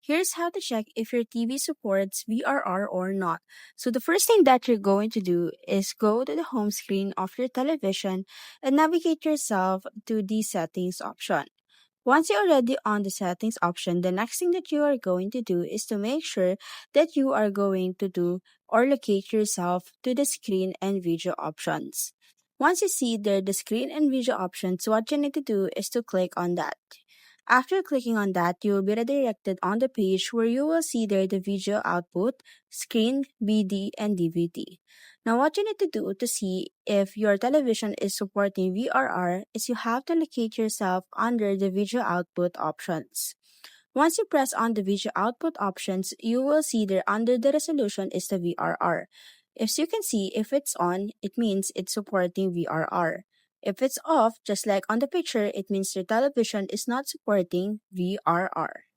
Here's how to check if your TV supports VRR or not. So the first thing that you're going to do is go to the home screen of your television and navigate yourself to the settings option. Once you're already on the settings option, the next thing that you are going to do is to make sure that you are going to do or locate yourself to the screen and video options. Once you see there the screen and video options, what you need to do is to click on that. After clicking on that, you will be redirected on the page where you will see there the video output, screen, BD, and DVD. Now, what you need to do to see if your television is supporting VRR is you have to locate yourself under the video output options. Once you press on the video output options, you will see there under the resolution is the VRR. As you can see, if it's on, it means it's supporting VRR. If it's off, just like on the picture, it means your television is not supporting VRR.